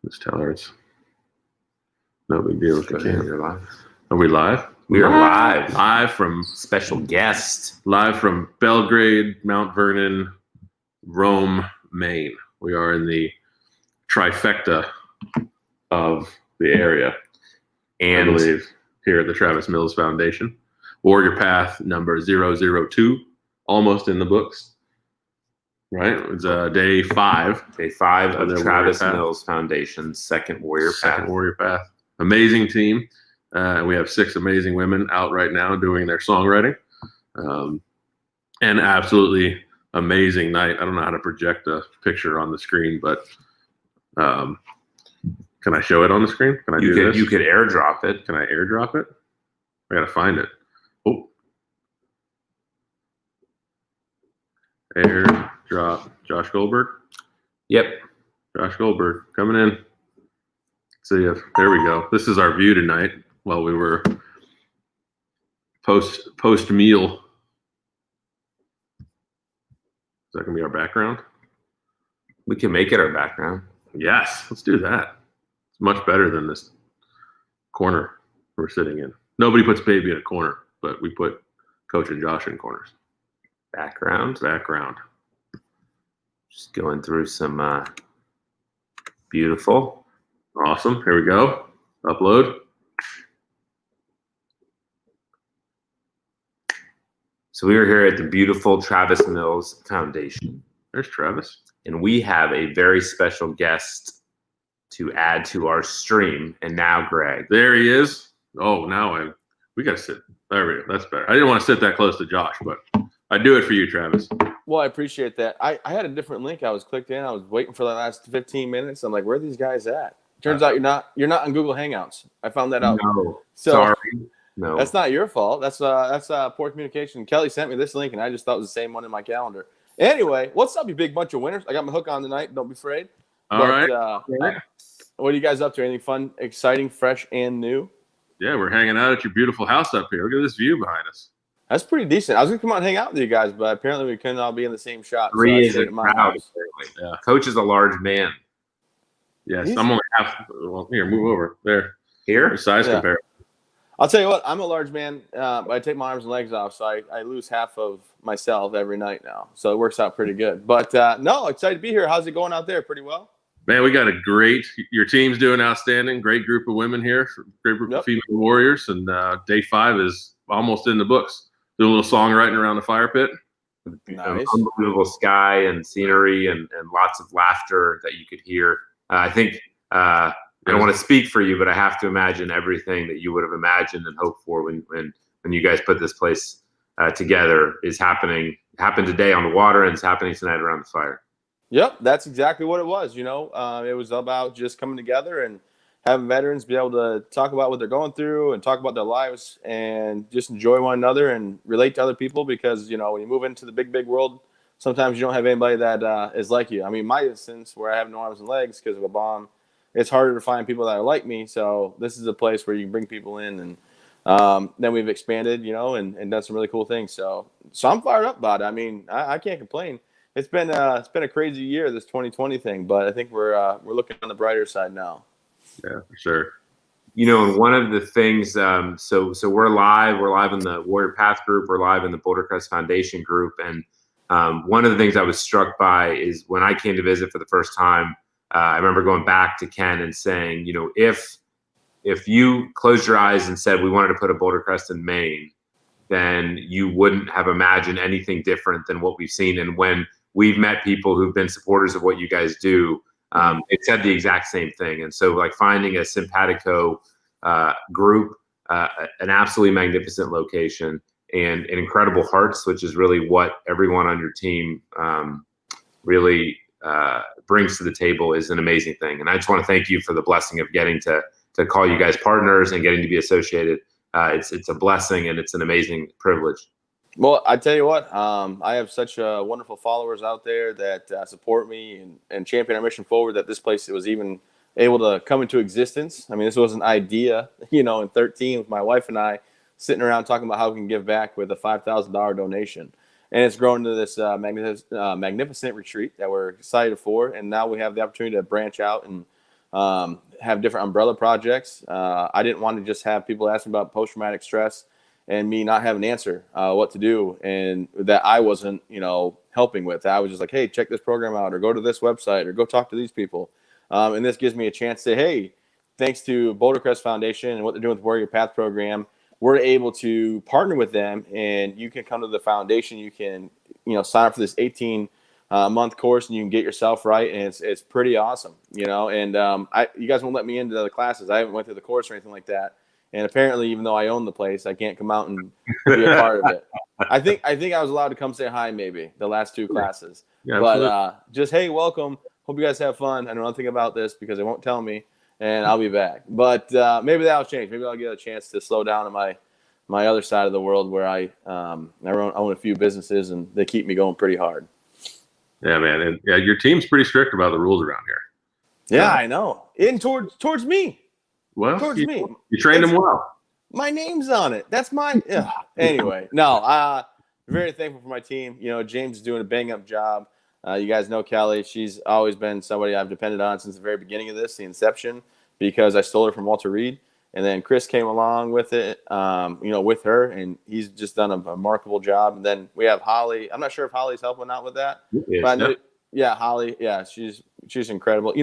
Just tell her it's no big deal if you can't. You're live. Are we live? We are live. Live from Special guest. Live from Belgrade, Mount Vernon, Rome, Maine. We are in the trifecta of the area, and I believe here at the Travis Mills Foundation. Warrior PATHH number 002, almost in the books. Right? It's day 5. Day 5 of the Travis Warrior Mills Foundation's second Warrior Second PATHH. Warrior PATHH. Amazing team. We have 6 amazing women out right now doing their songwriting. And absolutely amazing night. I don't know how to project a picture on the screen, but can I show it on the screen? Can I do this? You could airdrop it. Can I airdrop it? I gotta find it. Oh. Airdrop. Josh Goldberg? Yep. Josh Goldberg coming in. See if there we go. This is our view tonight while we were post meal. Is that gonna be our background? We can make it our background. Yes, let's do that. It's much better than this corner we're sitting in. Nobody puts baby in a corner, but we put Coach and Josh in corners. Background. Just going through some beautiful. Awesome. Here we go. Upload. So we are here at the beautiful Travis Mills Foundation. There's Travis. And we have a very special guest to add to our stream. And now Greg. There he is. Oh, now we got to sit. There we go. That's better. I didn't want to sit that close to Josh, but I do it for you, Travis. Well, I appreciate that. I had a different link. I was clicked in. I was waiting for the last 15 minutes. I'm like, where are these guys at? Turns out you're not on Google Hangouts. I found that out. No, so, sorry. No. That's not your fault. That's poor communication. Kelly sent me this link, and I just thought it was the same one in my calendar. Anyway, what's up, you big bunch of winners? I got my hook on tonight. Don't be afraid. All right. What are you guys up to? Anything fun, exciting, fresh, and new? Yeah, we're hanging out at your beautiful house up here. Look at this view behind us. That's pretty decent. I was going to come out and hang out with you guys, but apparently we couldn't all be in the same shot. 3 is a crowd. Yeah. Coach is a large man. Yes, I'm only half. Well, here, move over. There. Here? Size comparison. I'll tell you what, I'm a large man, but I take my arms and legs off, so I lose half of myself every night now. So it works out pretty good. But, no, excited to be here. How's it going out there? Pretty well? Man, we got your team's doing outstanding. Great group of women here. Great group of female warriors. And day 5 is almost in the books. Doing a little songwriting around the fire pit. Nice. Unbelievable sky and scenery and lots of laughter that you could hear. I think I don't want to speak for you, but I have to imagine everything that you would have imagined and hoped for when you guys put this place together is happened today on the water and it's happening tonight around the fire. Yep, that's exactly what it was. It was about just coming together and having veterans be able to talk about what they're going through and talk about their lives and just enjoy one another and relate to other people because, when you move into the big, big world, sometimes you don't have anybody that is like you. I mean, my instance where I have no arms and legs because of a bomb, it's harder to find people that are like me. So this is a place where you can bring people in. And then we've expanded, and done some really cool things. So I'm fired up about it. I mean, I can't complain. It's been a crazy year, this 2020 thing, but I think we're looking on the brighter side now. Yeah, for sure. And one of the things, so we're live in the Warrior PATHH group. We're live in the Boulder Crest Foundation group. And one of the things I was struck by is when I came to visit for the first time, I remember going back to Ken and saying, if you closed your eyes and said we wanted to put a Boulder Crest in Maine, then you wouldn't have imagined anything different than what we've seen. And when we've met people who've been supporters of what you guys do, it said the exact same thing. And so like finding a simpatico group, an absolutely magnificent location and incredible hearts, which is really what everyone on your team really brings to the table is an amazing thing. And I just want to thank you for the blessing of getting to call you guys partners and getting to be associated. It's a blessing and it's an amazing privilege. Well, I tell you what, I have such wonderful followers out there that support me and champion our mission forward that this place was even able to come into existence. I mean, this was an idea, in 2013 with my wife and I sitting around talking about how we can give back with a $5,000 donation. And it's grown into this magnificent retreat that we're excited for. And now we have the opportunity to branch out and have different umbrella projects. I didn't want to just have people asking about post-traumatic stress and me not have an answer what to do, and that I wasn't, helping with. I was just like, hey, check this program out, or go to this website, or go talk to these people. And this gives me a chance to say, hey, thanks to Boulder Crest Foundation and what they're doing with Warrior PATHH program, we're able to partner with them, and you can come to the foundation. You can, sign up for this 18-month course, and you can get yourself right, and it's pretty awesome, And you guys won't let me into the classes. I haven't went through the course or anything like that. And apparently, even though I own the place, I can't come out and be a part of it. I think I was allowed to come say hi maybe the last 2 classes. Yeah, but just, hey, welcome. Hope you guys have fun. I know nothing about this because they won't tell me, and I'll be back. But maybe that'll change. Maybe I'll get a chance to slow down on my other side of the world where I own a few businesses, and they keep me going pretty hard. Yeah, man. And your team's pretty strict about the rules around here. Yeah, I know. And towards me. Well, Towards me. You trained them well. My name's on it. That's mine. Anyway, no, very thankful for my team. James is doing a bang-up job. You guys know Kelly. She's always been somebody I've depended on since the very beginning of this, the inception, because I stole her from Walter Reed. And then Chris came along with it, with her, and he's just done a remarkable job. And then we have Holly. I'm not sure if Holly's helping out with that. Yes, Holly. Yeah, she's incredible.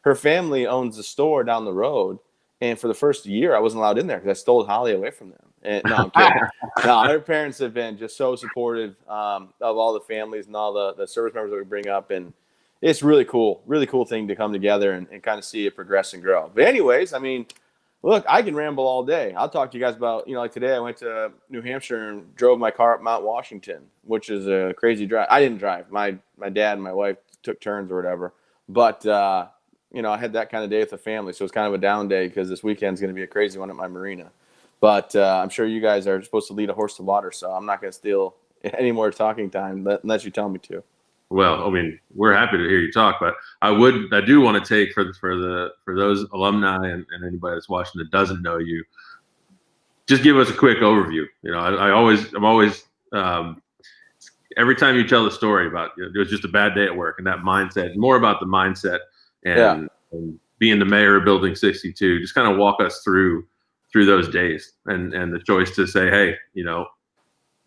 Her family owns a store down the road. And for the first year, I wasn't allowed in there because I stole Holly away from them. And, no, I'm kidding. No, her parents have been just so supportive of all the families and all the service members that we bring up. And it's really cool thing to come together and kind of see it progress and grow. But anyways, look, I can ramble all day. I'll talk to you guys about, like today I went to New Hampshire and drove my car up Mount Washington, which is a crazy drive. I didn't drive. My dad and my wife took turns or whatever. But, I had that kind of day with the family, so it's kind of a down day because this weekend's going to be a crazy one at my marina. But I'm sure you guys are supposed to lead a horse to water, so I'm not going to steal any more talking time unless you tell me to. Well, we're happy to hear you talk, but I do want to take for those alumni and anybody that's watching that doesn't know you, just give us a quick overview. I'm always every time you tell the story about it was just a bad day at work and that mindset, more about the mindset. And being the mayor of Building 62, just kind of walk us through those days and the choice to say, hey,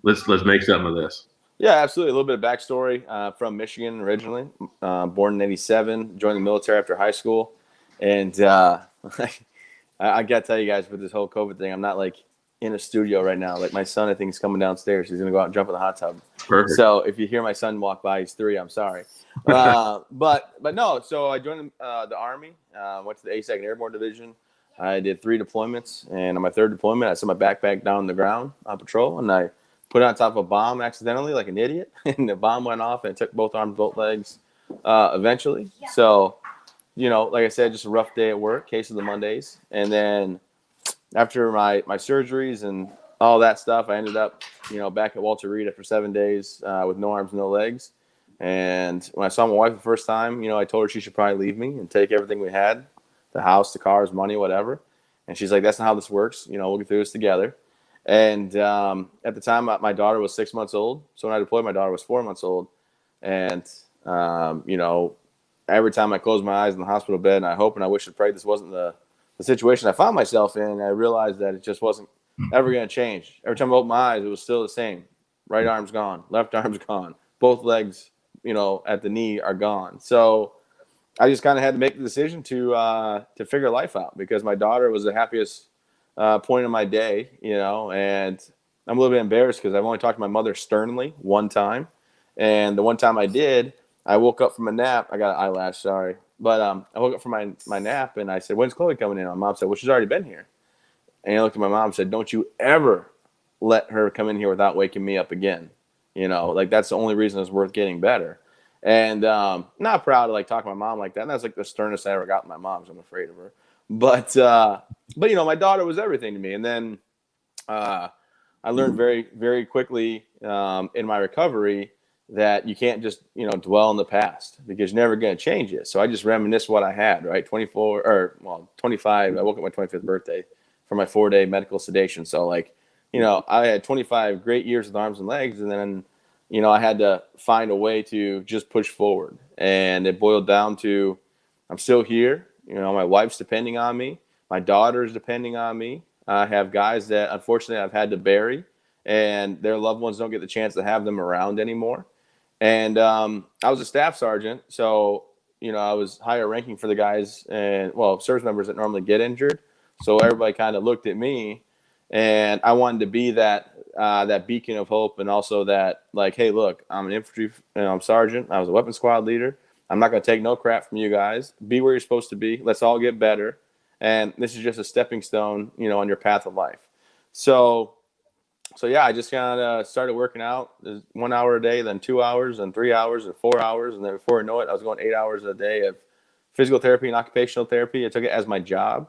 let's make something of this. Yeah, absolutely. A little bit of backstory. From Michigan originally, born in '87, joined the military after high school, and I got to tell you guys with this whole COVID thing, I'm not like in a studio right now. Like my son, I think, is coming downstairs. He's gonna go out and jump in the hot tub. Perfect. So if you hear my son walk by, he's 3. I'm sorry. But no. So I joined the Army. Went to the 82nd Airborne Division. I did 3 deployments, and on my 3rd deployment, I set my backpack down on the ground on patrol, and I put it on top of a bomb accidentally, like an idiot, and the bomb went off, and it took both arms, both legs, eventually. Yeah. So, like I said, just a rough day at work, case of the Mondays, and then after my surgeries and all that stuff, I ended up, back at Walter Reed after 7 days with no arms, no legs. And when I saw my wife the first time, I told her she should probably leave me and take everything we had, the house, the cars, money, whatever. And she's like, that's not how this works. We'll get through this together. And at the time, my daughter was 6 months old. So when I deployed, my daughter was 4 months old. And, every time I closed my eyes in the hospital bed, and I hope and I wish and pray this wasn't the situation I found myself in, I realized that it just wasn't ever going to change. Every time I opened my eyes, it was still the same. Right arm's gone. Left arm's gone. Both legs, at the knee are gone. So I just kind of had to make the decision to figure life out because my daughter was the happiest point of my day, and I'm a little bit embarrassed because I've only talked to my mother sternly one time. And the one time I did, I woke up from a nap. I got an eyelash, sorry. But I woke up from my nap, and I said, when's Chloe coming in? My mom said, well, she's already been here. And I looked at my mom and said, don't you ever let her come in here without waking me up again. That's the only reason it's worth getting better. And not proud to talk to my mom like that. And that's the sternest I ever got with my mom, because I'm afraid of her. But my daughter was everything to me. And then I learned very, very quickly in my recovery that you can't just, dwell in the past because you're never going to change it. So I just reminisced what I had, right? 25. I woke up my 25th birthday for my 4-day medical sedation. So I had 25 great years with arms and legs. And then, I had to find a way to just push forward. And it boiled down to, I'm still here. You know, my wife's depending on me. My daughter's depending on me. I have guys that unfortunately I've had to bury, and their loved ones don't get the chance to have them around anymore. And I was a staff sergeant, so you know I was higher ranking for the guys and service members that normally get injured. So everybody kind of looked at me, and I wanted to be that beacon of hope, and also that like, hey, look, I'm an infantry sergeant. I was a weapons squad leader. I'm not going to take no crap from you guys. Be where you're supposed to be. Let's all get better. And this is just a stepping stone, you know, on your path of life. So yeah, I just kind of started working out 1 hour a day, then 2 hours, and 3 hours, and 4 hours. And then before I know it, I was going 8 hours a day of physical therapy and occupational therapy. I took it as my job.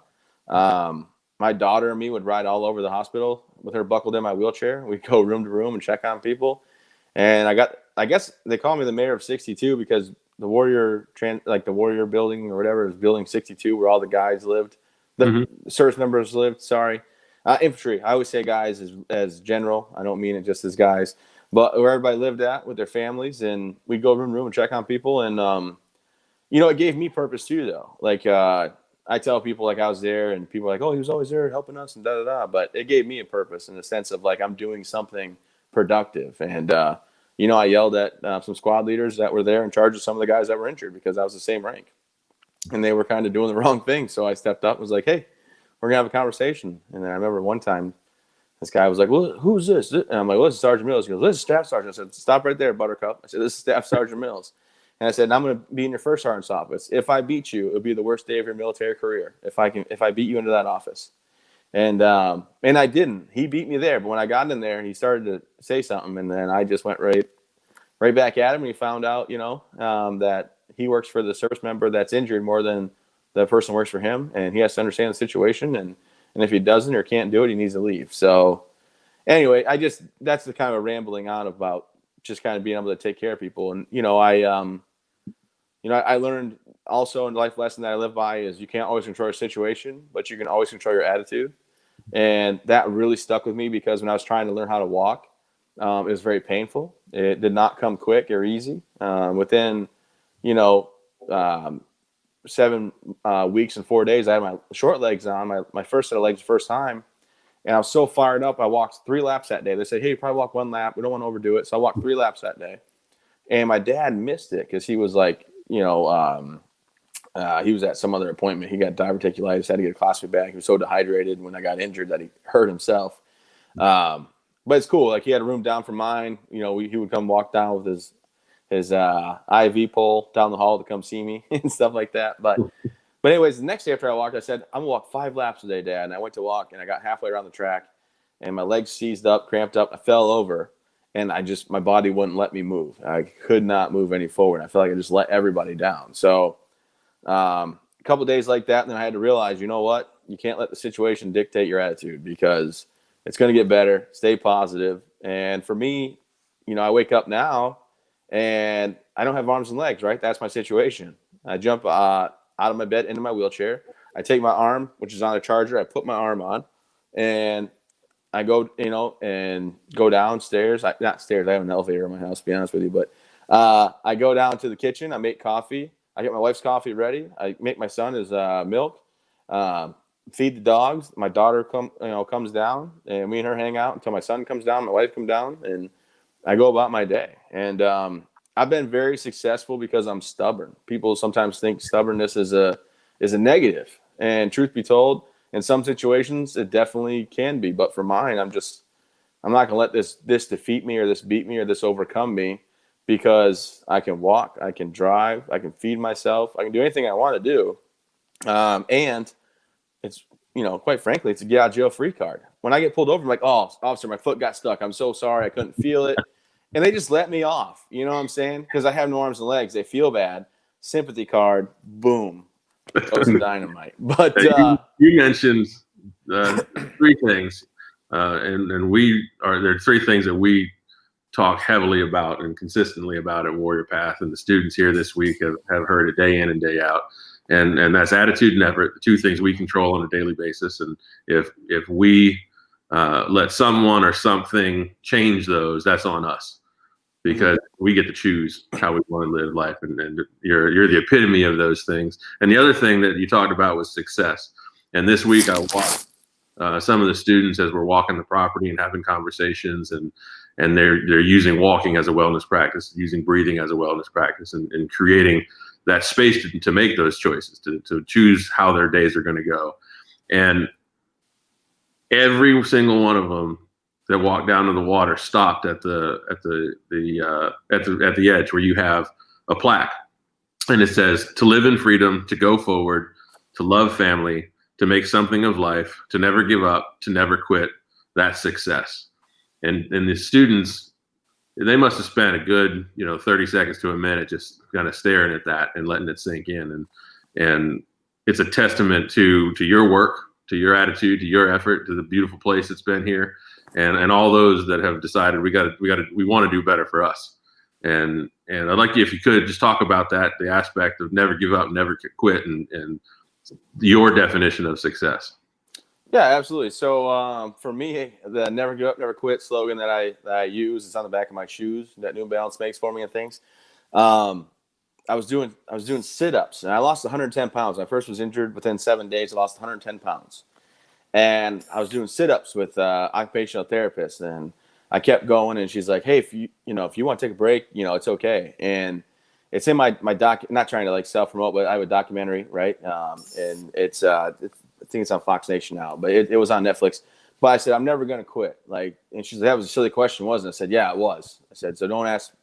My daughter and me would ride all over the hospital with her buckled in my wheelchair. We'd go room to room and check on people. And I guess they call me the mayor of 62 because the Warrior the Warrior building or whatever is building 62 where all the guys lived. The service members lived, sorry. Infantry. I always say guys as general. I don't mean it just as guys. But where everybody lived at with their families, and we'd go room to room and check on people. And, you know, it gave me purpose too, though. Like, I tell people like I was there and people are like, oh, he was always there helping us and da-da-da. But it gave me a purpose in the sense of like I'm doing something productive. And, you know, I yelled at some squad leaders that were there in charge of some of the guys that were injured because I was the same rank. And they were kind of doing the wrong thing. So I stepped up and was like, hey, we're going to have a conversation. And then I remember one time this guy was like, well, who's this? And I'm like, well, this is Sergeant Mills. He goes, this is Staff Sergeant. I said, stop right there, Buttercup. I said, this is Staff Sergeant Mills. And I said, I'm going to be in your first sergeant's office. If I beat you, it'll be the worst day of your military career. If I beat you into that office. And I didn't. He beat me there. But when I got in there, he started to say something. And then I just went right back at him. And he found out, you know, that he works for the service member that's injured more than the person works for him. And he has to understand the situation. And if he doesn't or can't do it, he needs to leave. So anyway, that's the kind of rambling on about just kind of being able to take care of people. And, you know, I learned also in life lesson that I live by is you can't always control your situation, but you can always control your attitude. And that really stuck with me because when I was trying to learn how to walk, it was very painful. It did not come quick or easy. Within, you know, 7 weeks and 4 days, I had my short legs on, my first set of legs the first time. And I was so fired up, I walked 3 laps that day. They said, hey, you probably walk 1 lap. We don't want to overdo it. So I walked 3 laps that day. And my dad missed it because he was like, you know, he was at some other appointment. He got diverticulitis, had to get a colostomy bag. He was so dehydrated when I got injured that he hurt himself. But it's cool. Like he had a room down from mine. You know, he would come walk down with his IV pole down the hall to come see me and stuff like that. But anyways, the next day after I walked, I said, I'm gonna walk 5 laps today, Dad. And I went to walk and I got halfway around the track and my legs seized up, cramped up. I fell over and my body wouldn't let me move. I could not move any forward. I felt like I just let everybody down. So a couple of days like that, and then I had to realize, you know what? You can't let the situation dictate your attitude because it's going to get better. Stay positive. And for me, you know, I wake up now and I don't have arms and legs, right? That's my situation. I jump out of my bed into my wheelchair. I take my arm, which is on a charger. I put my arm on and I go, you know, and go downstairs. Not stairs. I have an elevator in my house, to be honest with you. But I go down to the kitchen. I make coffee. I get my wife's coffee ready. I make my son his milk. Feed the dogs. My daughter comes down, and me and her hang out until my son comes down. My wife comes down, and I go about my day. And I've been very successful because I'm stubborn. People sometimes think stubbornness is a negative, and truth be told, in some situations it definitely can be. But for mine, I'm not gonna let this defeat me or this beat me or this overcome me, because I can walk, I can drive, I can feed myself, I can do anything I want to do, and it's, you know, quite frankly, it's a get out of jail free card. When I get pulled over, I'm like, oh, officer, my foot got stuck. I'm so sorry, I couldn't feel it. And they just let me off. You know what I'm saying? Because I have no arms and legs. They feel bad. Sympathy card, boom. Toast of dynamite. But you mentioned 3 things, and there are 3 things that we talk heavily about and consistently about at Warrior PATHH, and the students here this week have heard it day in and day out. And that's attitude and effort, the 2 things we control on a daily basis. And if we let someone or something change those, that's on us, because we get to choose how we want to live life. And you're the epitome of those things. And the other thing that you talked about was success. And this week I watched some of the students as we're walking the property and having conversations, and they're using walking as a wellness practice, using breathing as a wellness practice, and creating that space to make those choices, to choose how their days are going to go. And every single one of them that walked down to the water stopped at the edge where you have a plaque, and it says, to live in freedom, to go forward, to love family, to make something of life, to never give up, to never quit. That's success. And the students, they must have spent a good 30 seconds to a minute just kind of staring at that and letting it sink in. And it's a testament to your work, to your attitude, to your effort, to the beautiful place it's been here, and all those that have decided we want to do better for us. And I'd like you, if you could, just talk about that, the aspect of never give up, never quit, and your definition of success. Yeah, absolutely. So for me, the never give up, never quit slogan that I use is on the back of my shoes that New Balance makes for me and things. I was doing sit-ups, and I lost 110 pounds. When I first was injured, within 7 days, I lost 110 pounds. And I was doing sit-ups with occupational therapist, and I kept going, and she's like, hey, if you want to take a break, it's okay. And it's in my doc, not trying to like self-promote, but I have a documentary, right? And it's I think it's on Fox Nation now, but it was on Netflix. But I said, I'm never going to quit. Like, and she said, that was a silly question, wasn't it? I said, yeah, it was. I said, so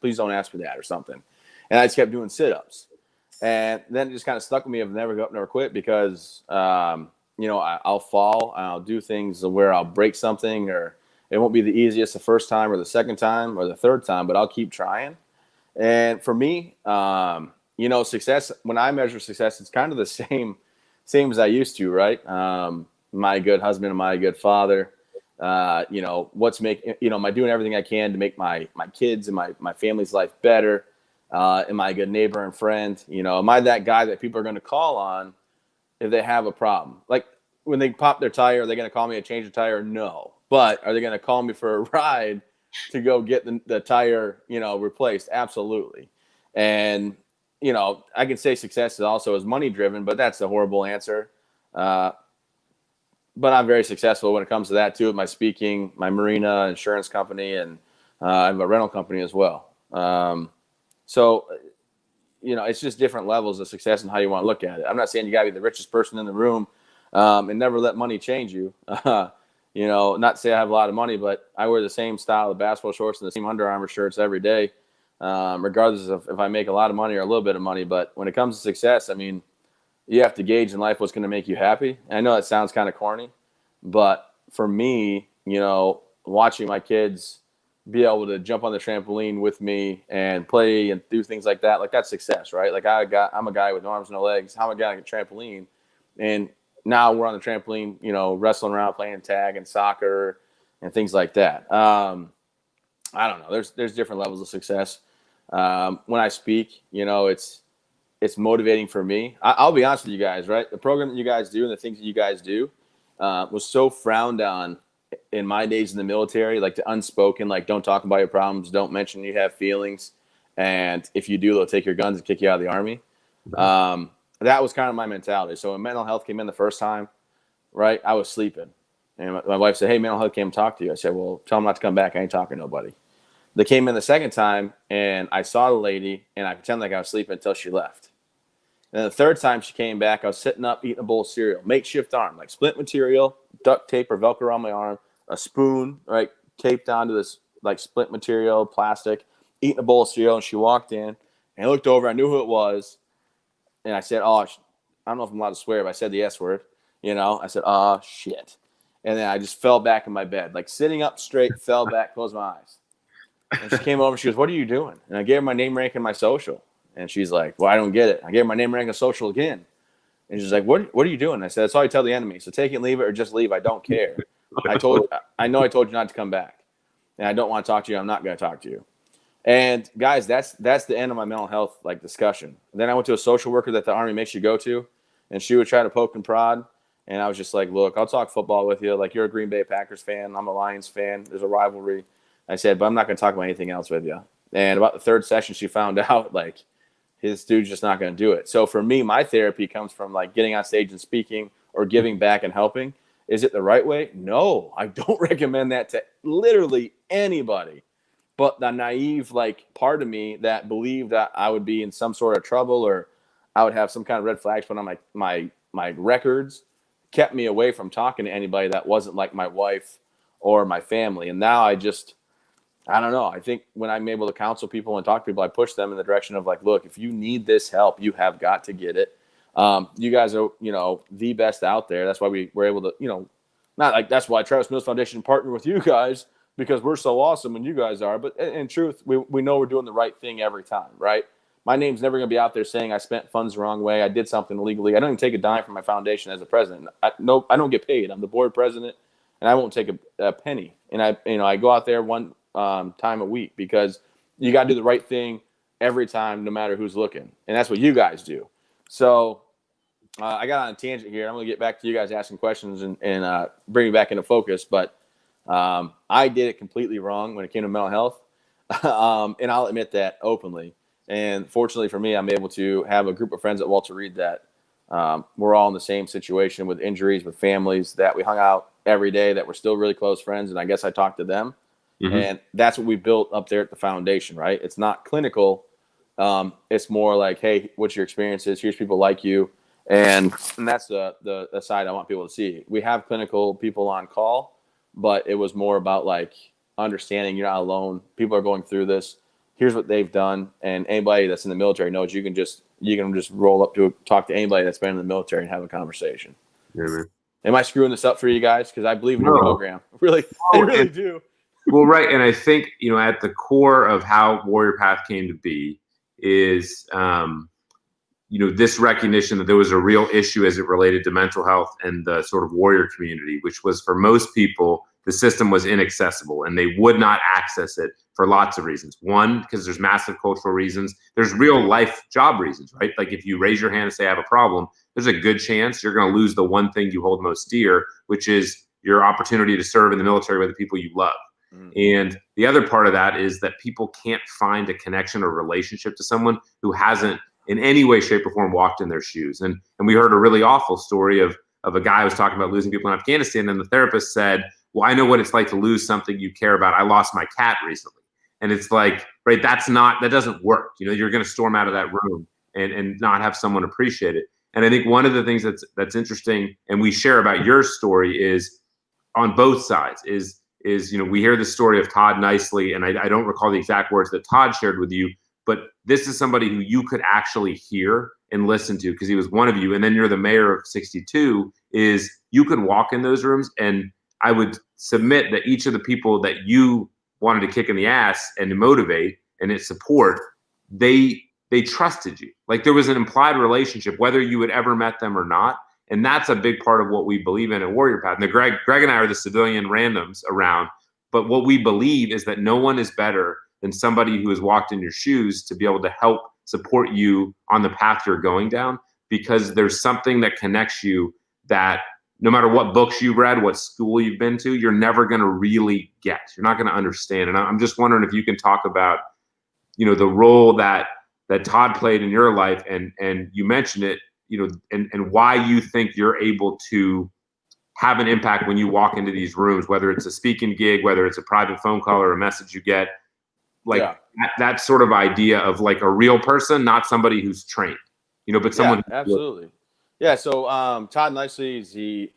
please don't ask for that or something. And I just kept doing sit-ups. And then it just kind of stuck with me of never give up, never quit, because, I'll fall, and I'll do things where I'll break something, or it won't be the easiest the first time or the second time or the third time, but I'll keep trying. And for me, success, when I measure success, it's kind of the same as I used to, right? Am I a good husband? Am I a good father? Am I doing everything I can to make my kids and my family's life better? Am I a good neighbor and friend? Am I that guy that people are going to call on if they have a problem? Like when they pop their tire, are they going to call me to change the tire? No. But are they going to call me for a ride to go get the tire, replaced? Absolutely. And, I can say success is also money driven, but that's a horrible answer. But I'm very successful when it comes to that too, with my speaking, my marina insurance company, and I have a rental company as well. So, it's just different levels of success and how you want to look at it. I'm not saying you gotta be the richest person in the room and never let money change you. Not to say I have a lot of money, but I wear the same style of basketball shorts and the same Under Armour shirts every day, regardless of if I make a lot of money or a little bit of money. But when it comes to success, I mean, you have to gauge in life what's going to make you happy. And I know that sounds kind of corny, but for me, watching my kids be able to jump on the trampoline with me and play and do things like that, like that's success, right? Like I'm a guy with no arms, no legs. How am I getting a trampoline? And now we're on the trampoline, wrestling around, playing tag and soccer and things like that. I don't know. There's different levels of success. When I speak, it's motivating for me. I'll be honest with you guys, right? The program that you guys do and the things that you guys do was so frowned on in my days in the military, like the unspoken, like don't talk about your problems, don't mention you have feelings, and if you do, they'll take your guns and kick you out of the Army. That was kind of my mentality. So when mental health came in the first time, right, I was sleeping. And my wife said, hey, mental health came to talk to you. I said, well, tell them not to come back. I ain't talking to nobody. They came in the second time, and I saw the lady, and I pretended like I was sleeping until she left. And then the third time she came back, I was sitting up eating a bowl of cereal, makeshift arm, like splint material, duct tape or Velcro on my arm, a spoon, right, taped onto this like splint material, plastic, eating a bowl of cereal. And she walked in, and I looked over. I knew who it was. And I said, oh, I don't know if I'm allowed to swear, but I said the S word. I said, oh, shit. And then I just fell back in my bed, like sitting up straight, fell back, closed my eyes. And she came over, she goes, what are you doing? And I gave her my name, rank, and my social. And she's like, well, I don't get it. I gave her my name, rank, and social again. And she's like, what are you doing? I said, that's all you tell the enemy. So take it and leave it or just leave. I don't care. I know I told you not to come back. And I don't want to talk to you. I'm not going to talk to you. And guys, that's the end of my mental health like discussion. And then I went to a social worker that the Army makes you go to, and she would try to poke and prod. And I was just like, look, I'll talk football with you. Like, you're a Green Bay Packers fan. I'm a Lions fan. There's a rivalry. I said, but I'm not going to talk about anything else with you. And about the third session, she found out like his dude's just not going to do it. So for me, my therapy comes from like getting on stage and speaking or giving back and helping. Is it the right way? No, I don't recommend that to literally anybody. But the naive like part of me that believed that I would be in some sort of trouble or I would have some kind of red flags put on my records kept me away from talking to anybody that wasn't like my wife or my family. And now I don't know. I think when I'm able to counsel people and talk to people, I push them in the direction of like, look, if you need this help, you have got to get it. You guys are, the best out there. That's why we were able to, not like that's why Travis Mills Foundation partnered with you guys because we're so awesome and you guys are. But in truth, we know we're doing the right thing every time, right? My name's never going to be out there saying I spent funds the wrong way. I did something illegally. I don't even take a dime from my foundation as a president. I don't get paid. I'm the board president, and I won't take a penny. And I go out there one time a week because you got to do the right thing every time, no matter who's looking. And that's what you guys do. So I got on a tangent here. I'm going to get back to you guys asking questions and bring you back into focus. But I did it completely wrong when it came to mental health. And I'll admit that openly. And fortunately for me, I'm able to have a group of friends at Walter Reed that we're all in the same situation with injuries, with families that we hung out every day, that we're still really close friends. And I guess I talked to them. Mm-hmm. And that's what we built up there at the foundation, right? It's not clinical. It's more like, hey, what's your experiences? Here's people like you. And that's the side I want people to see. We have clinical people on call, but it was more about like understanding you're not alone. People are going through this. Here's what they've done. And anybody that's in the military knows you can just roll up to talk to anybody that's been in the military and have a conversation. Yeah, man. Am I screwing this up for you guys? Because I believe in your program. Really, I really do. Well, right. And I think, at the core of how Warrior PATHH came to be is, this recognition that there was a real issue as it related to mental health and the sort of warrior community, which was for most people, the system was inaccessible and they would not access it for lots of reasons. One, because there's massive cultural reasons. There's real life job reasons, right? Like if you raise your hand and say I have a problem, there's a good chance you're going to lose the one thing you hold most dear, which is your opportunity to serve in the military with the people you love. And the other part of that is that people can't find a connection or relationship to someone who hasn't in any way, shape, or form walked in their shoes. And we heard a really awful story of a guy who was talking about losing people in Afghanistan, and the therapist said, well, I know what it's like to lose something you care about. I lost my cat recently. And it's like, right, that doesn't work. You're going to storm out of that room and not have someone appreciate it. And I think one of the things that's interesting, and we share about your story, is on both sides is we hear the story of Todd Nicely, and I don't recall the exact words that Todd shared with you, but this is somebody who you could actually hear and listen to because he was one of you. And then you're the mayor of 62, is you could walk in those rooms, and I would submit that each of the people that you wanted to kick in the ass and to motivate and to support, they trusted you. Like there was an implied relationship, whether you had ever met them or not. And that's a big part of what we believe in at Warrior PATHH. Now, Greg and I are the civilian randoms around, but what we believe is that no one is better than somebody who has walked in your shoes to be able to help support you on the path you're going down, because there's something that connects you that no matter what books you've read, what school you've been to, you're never going to really get. You're not going to understand. And I'm just wondering if you can talk about, the role that Todd played in your life, and you mentioned it, and why you think you're able to have an impact when you walk into these rooms, whether it's a speaking gig, whether it's a private phone call or a message you get, that sort of idea of like a real person, not somebody who's trained, but someone. Yeah, absolutely. Yeah. So Todd Nicely is the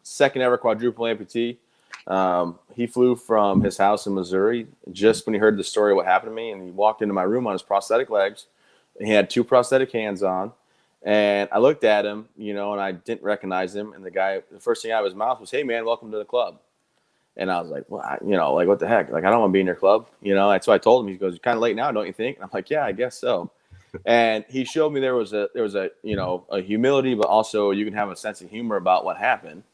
second ever quadruple amputee. He flew from his house in Missouri just when he heard the story of what happened to me, and he walked into my room on his prosthetic legs. He had 2 prosthetic hands on. And I looked at him, and I didn't recognize him. And the first thing out of his mouth was, "Hey, man, welcome to the club." And I was like, well, like, what the heck? Like, I don't want to be in your club. That's what I told him. He goes, "You're kind of late now, don't you think?" And I'm like, "Yeah, I guess so." And he showed me there was a humility, but also you can have a sense of humor about what happened.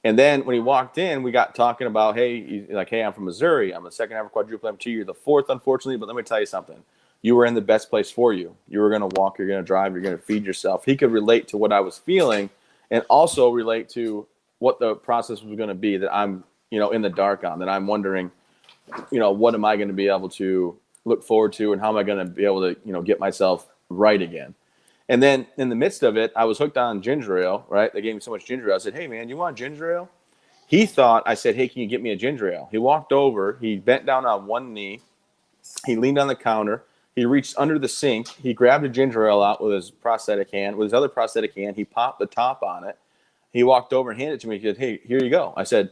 And then when he walked in, we got talking about, hey, I'm from Missouri. I'm the second ever quadruple amputee. You're the fourth, unfortunately. But let me tell you something. You were in the best place for you. You were going to walk, you're going to drive, you're going to feed yourself. He could relate to what I was feeling and also relate to what the process was going to be that I'm, in the dark on, that I'm wondering, what am I going to be able to look forward to, and how am I going to be able to, get myself right again. And then in the midst of it, I was hooked on ginger ale, right? They gave me so much ginger ale. I said, hey, man, you want ginger ale? He thought I said, hey, can you get me a ginger ale? He walked over. He bent down on one knee. He leaned on the counter. He reached under the sink. He grabbed a ginger ale out with his prosthetic hand. With his other prosthetic hand, he popped the top on it. He walked over and handed it to me. He said, hey, here you go. I said,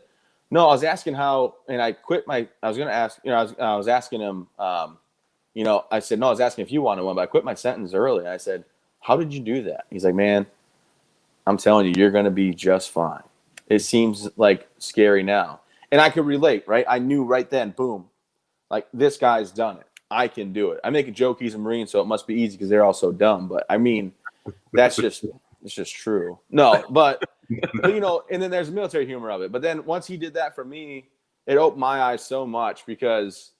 no, I was asking how, and I quit I was going to ask, I was asking him, I said, no, I was asking if you wanted one, but I quit my sentence early. I said, how did you do that? He's like, man, I'm telling you, you're going to be just fine. It seems like scary now. And I could relate, right? I knew right then, boom, like this guy's done it. I can do it. I make a joke he's a Marine, so it must be easy because they're all so dumb. But I mean, it's just true. No, but and then there's military humor of it. But then once he did that for me, it opened my eyes so much because,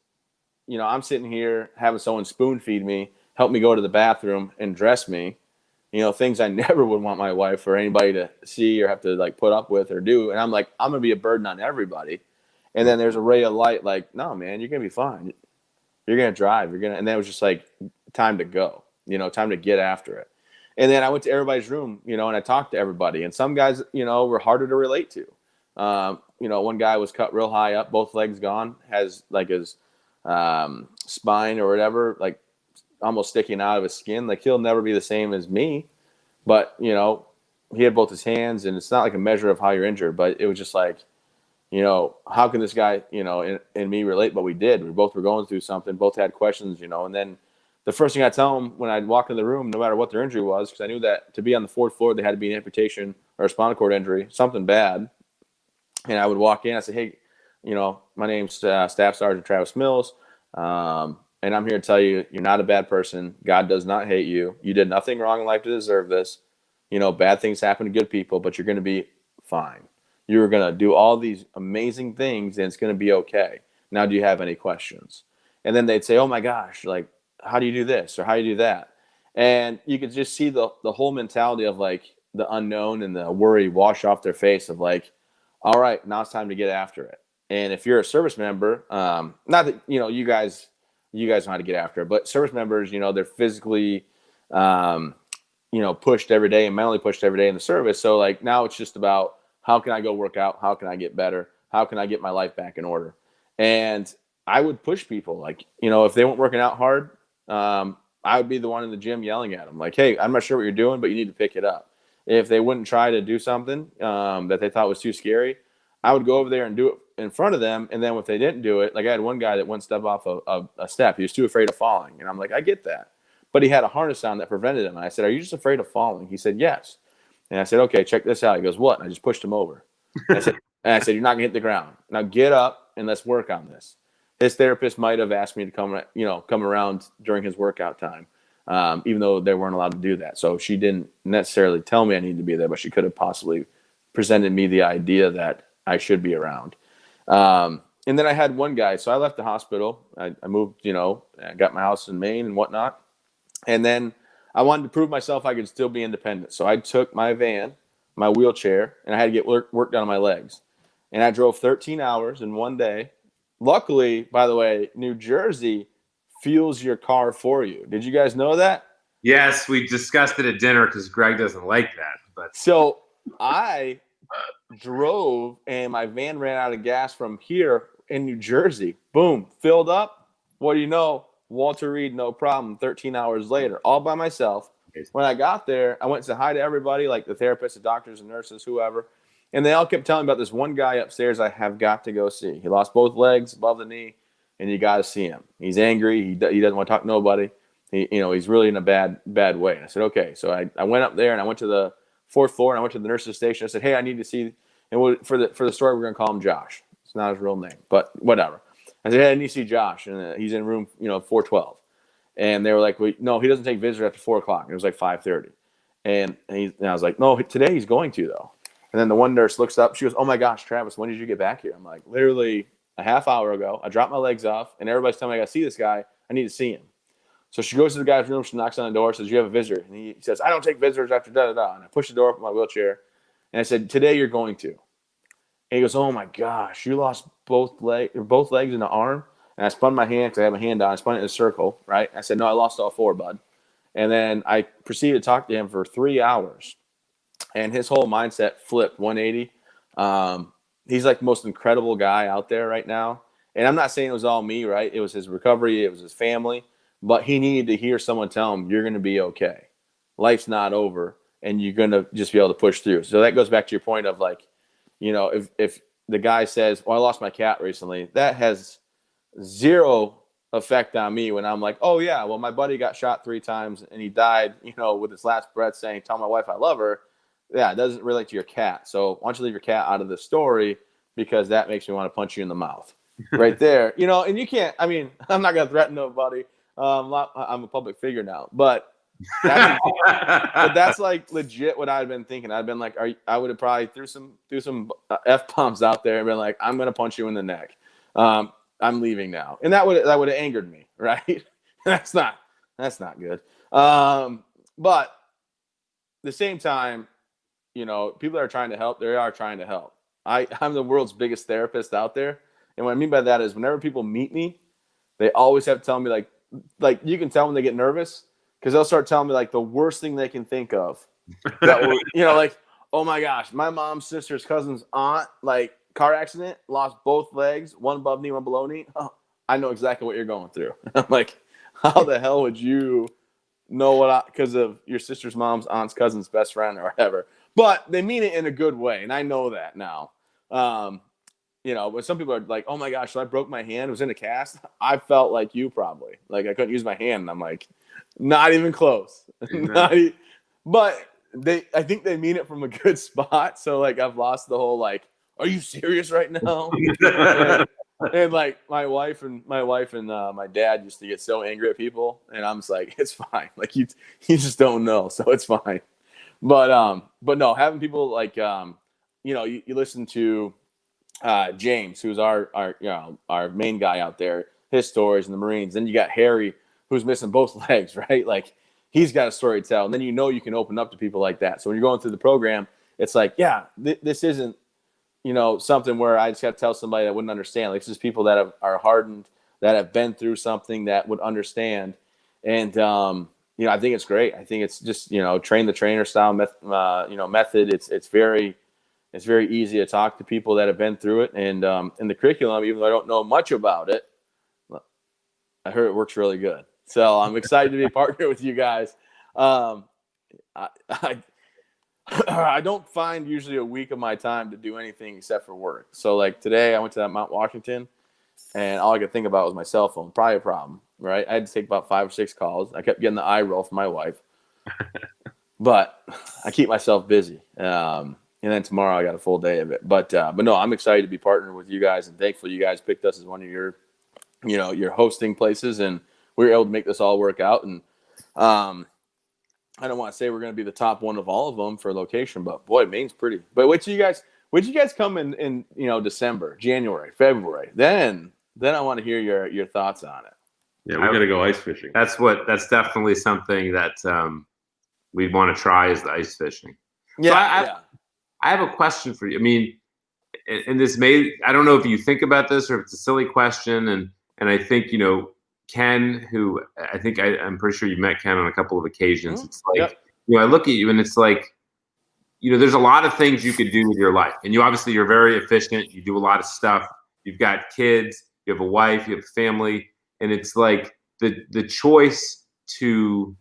I'm sitting here having someone spoon feed me, help me go to the bathroom and dress me, things I never would want my wife or anybody to see or have to like put up with or do. And I'm like, I'm going to be a burden on everybody. And then there's a ray of light like, no, man, you're going to be fine. You're going to drive. And then it was just like time to go, time to get after it. And then I went to everybody's room, and I talked to everybody. And some guys, were harder to relate to. One guy was cut real high up, both legs gone, has like his spine or whatever, like almost sticking out of his skin. Like he'll never be the same as me. But, he had both his hands, and it's not like a measure of how you're injured, but it was just like, how can this guy, and me relate? But we did. We both were going through something, both had questions, and then the first thing I tell them when I'd walk in the room, no matter what their injury was, because I knew that to be on the fourth floor, they had to be an amputation or a spinal cord injury, something bad. And I would walk in, I say, hey, my name's Staff Sergeant Travis Mills, and I'm here to tell you, you're not a bad person. God does not hate you. You did nothing wrong in life to deserve this. Bad things happen to good people, but you're going to be fine. You're going to do all these amazing things, and it's going to be okay. Now, do you have any questions? And then they'd say, oh, my gosh, like, how do you do this or how do you do that? And you could just see the whole mentality of, like, the unknown and the worry wash off their face of, like, all right, now it's time to get after it. And if you're a service member, not that, you guys know how to get after it, but service members, they're physically, pushed every day and mentally pushed every day in the service. So, like, now it's just about, how can I go work out? How can I get better? How can I get my life back in order? And I would push people, like, if they weren't working out hard, I would be the one in the gym yelling at them, like, hey, I'm not sure what you're doing, but you need to pick it up. If they wouldn't try to do something that they thought was too scary, I would go over there and do it in front of them. And then if they didn't do it, like I had one guy that wouldn't step off a step. He was too afraid of falling. And I'm like, I get that. But he had a harness on that prevented him. And I said, are you just afraid of falling? He said, yes. And I said, okay, check this out. He goes, what? And I just pushed him over. I said, you're not going to hit the ground. Now get up and let's work on this. His therapist might have asked me to come around during his workout time, even though they weren't allowed to do that. So she didn't necessarily tell me I needed to be there, but she could have possibly presented me the idea that I should be around. And then I had one guy. So I left the hospital. I moved, I got my house in Maine and whatnot. And then I wanted to prove myself I could still be independent. So I took my van, my wheelchair, and I had to get work done on my legs. And I drove 13 hours in one day. Luckily, by the way, New Jersey fuels your car for you. Did you guys know that? Yes, we discussed it at dinner because Greg doesn't like that. But so I drove, and my van ran out of gas from here in New Jersey. Boom, filled up. What do you know? Walter Reed, no problem. 13 hours later, all by myself. When I got there, I went to say hi to everybody, like the therapists, the doctors, and nurses, whoever. And they all kept telling me about this one guy upstairs I have got to go see. He lost both legs above the knee, and you got to see him. He's angry. He doesn't want to talk to nobody. He's really in a bad way. I said, okay. So I went up there, and I went to the fourth floor, and I went to the nurse's station. I said, hey, I need to see. And for the story, we're going to call him Josh. It's not his real name, but whatever. I said, hey, I need to see Josh. And he's in room, 412. And they were like, well, no, he doesn't take visitors after 4 o'clock. It was like 5:30. And I was like, no, today he's going to, though. And then the one nurse looks up. She goes, oh, my gosh, Travis, when did you get back here? I'm like, literally a half hour ago. I dropped my legs off, and everybody's telling me I got to see this guy. I need to see him. So she goes to the guy's room. She knocks on the door, says, you have a visitor. And he says, I don't take visitors after da-da-da. And I push the door up with my wheelchair. And I said, today you're going to. And he goes, oh, my gosh, you lost both legs and the arm? And I spun my hand because I have a hand on. I spun it in a circle, right? I said, no, I lost all 4, bud. And then I proceeded to talk to him for 3 hours. And his whole mindset flipped 180. He's like the most incredible guy out there right now. And I'm not saying it was all me, right? It was his recovery. It was his family. But he needed to hear someone tell him, you're going to be okay. Life's not over. And you're going to just be able to push through. So that goes back to your point of like, you know, if the guy says, well, I lost my cat recently, that has zero effect on me when I'm like, oh yeah, well, my buddy got shot 3 times and he died, you know, with his last breath saying, tell my wife I love her. Yeah, it doesn't relate to your cat. So why don't you leave your cat out of the story, because that makes me want to punch you in the mouth right there. You know, and you can't, I mean, I'm not going to threaten nobody. I'm a public figure now, but that's like legit what I'd been thinking. I'd been like, I would have probably threw some F-bombs out there and been like, I'm going to punch you in the neck. I'm leaving now. And that would have angered me, right? That's not good. But at the same time, you know, people that are trying to help, they are trying to help. I'm the world's biggest therapist out there. And what I mean by that is whenever people meet me, they always have to tell me like you can tell when they get nervous, because they'll start telling me like the worst thing they can think of. That will, you know, like, oh my gosh, my mom's sister's cousin's aunt, like car accident, lost both legs, one above knee, one below knee. Oh, I know exactly what you're going through. I'm like, how the hell would you know because of your sister's mom's aunt's cousin's best friend or whatever? But they mean it in a good way, and I know that now. You know, but some people are like, oh my gosh, so I broke my hand, it was in a cast. I felt like you probably. Like I couldn't use my hand, and I'm like, not even close. But I think they mean it from a good spot. So like I've lost the whole like, are you serious right now? and like my wife and my dad used to get so angry at people, and I'm just like, it's fine. Like you just don't know, so it's fine. But no, having people like you know, you listen to James, who's our you know, our main guy out there, his stories in the Marines. Then you got Harry, who's missing both legs, right? Like he's got a story to tell. And then you know you can open up to people like that. So when you're going through the program, it's like, yeah, this isn't, you know, something where I just got to tell somebody that wouldn't understand. Like, this is people that are hardened, that have been through something, that would understand. And you know, I think it's great. I think it's just, you know, train the trainer style method. It's very easy to talk to people that have been through it. And in the curriculum, even though I don't know much about it, I heard it works really good. So I'm excited to be a partner with you guys. I don't find usually a week of my time to do anything except for work. So like today I went to Mount Washington, and all I could think about was my cell phone. Probably a problem, right? I had to take about 5 or 6 calls. I kept getting the eye roll from my wife, but I keep myself busy. And then tomorrow I got a full day of it. But no, I'm excited to be partnered with you guys, and thankful you guys picked us as one of your, you know, your hosting places, and we were able to make this all work out. And I don't want to say we're going to be the top one of all of them for location, but boy, Maine's pretty. But would you guys come in you know, December, January, February? Then I want to hear your thoughts on it. Yeah, we got to go ice fishing. That's definitely something that we'd want to try, is the ice fishing. Yeah, so I have a question for you. I mean, and this I don't know if you think about this or if it's a silly question, and I think, you know, Ken, who I think I'm pretty sure you met Ken on a couple of occasions. It's like, you know, I look at you and it's like, you know, there's a lot of things you could do with your life, and you're very efficient. You do a lot of stuff. You've got kids, you have a wife, you have a family, and it's like the choice to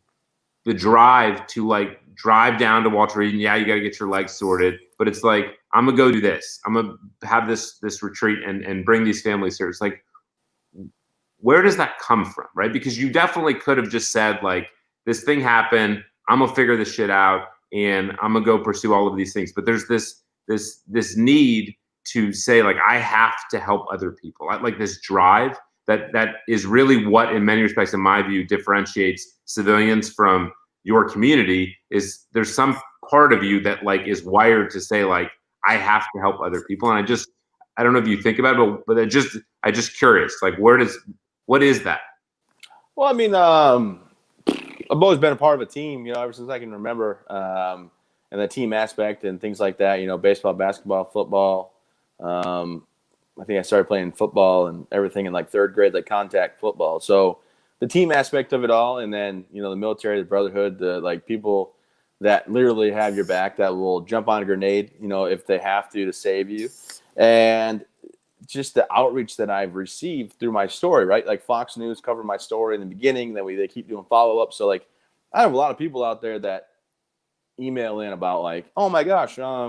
the drive to like drive down to Walter Reed. And yeah, you got to get your legs sorted, but it's like, I'm gonna go do this. I'm gonna have this retreat and bring these families here. It's like, where does that come from, right? Because you definitely could have just said like, this thing happened, I'm gonna figure this shit out, and I'm gonna go pursue all of these things. But there's this need to say like, I have to help other people. Like this drive that is really what, in many respects, in my view, differentiates civilians from your community. Is there's some part of you that like is wired to say like, I have to help other people. And I don't know if you think about it, but I just curious, like what is that? Well, I mean, I've always been a part of a team, you know, ever since I can remember, and the team aspect and things like that, you know, baseball, basketball, football, I think I started playing football and everything in like third grade, like contact football. So the team aspect of it all, and then the military, the brotherhood, the like people that literally have your back, that will jump on a grenade, if they have to save you, and just the outreach that I've received through my story, right? Like Fox News covered my story in the beginning, then they keep doing follow up. So like I have a lot of people out there that email in about like, oh my gosh, I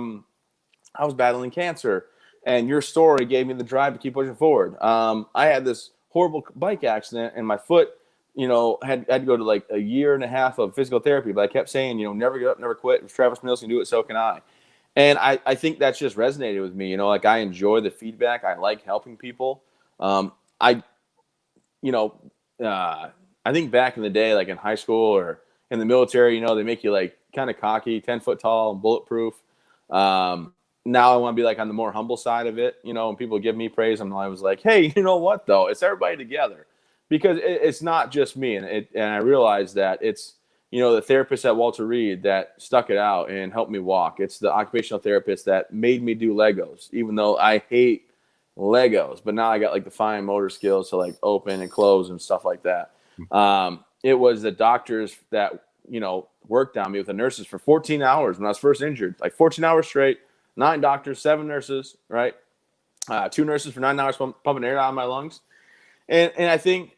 was battling cancer, and your story gave me the drive to keep pushing forward. I had this horrible bike accident, and my foot, had to go to like a year and a half of physical therapy. But I kept saying, never give up, never quit. If Travis Mills can do it, so can I. And I think that's just resonated with me. Like I enjoy the feedback. I like helping people. I think back in the day, like in high school or in the military, they make you like kind of cocky, 10-foot tall and bulletproof. Now I want to be like on the more humble side of it, when people give me praise, I was like, hey, you know what though? It's everybody together, because it's not just me. And I realized that it's, the therapist at Walter Reed that stuck it out and helped me walk. It's the occupational therapist that made me do Legos, even though I hate Legos, but now I got like the fine motor skills to like open and close and stuff like that. It was the doctors that, worked on me with the nurses for 14 hours when I was first injured, like 14 hours straight. 9 doctors, 7 nurses, right? 2 nurses for 9 hours pumping air out of my lungs. And I think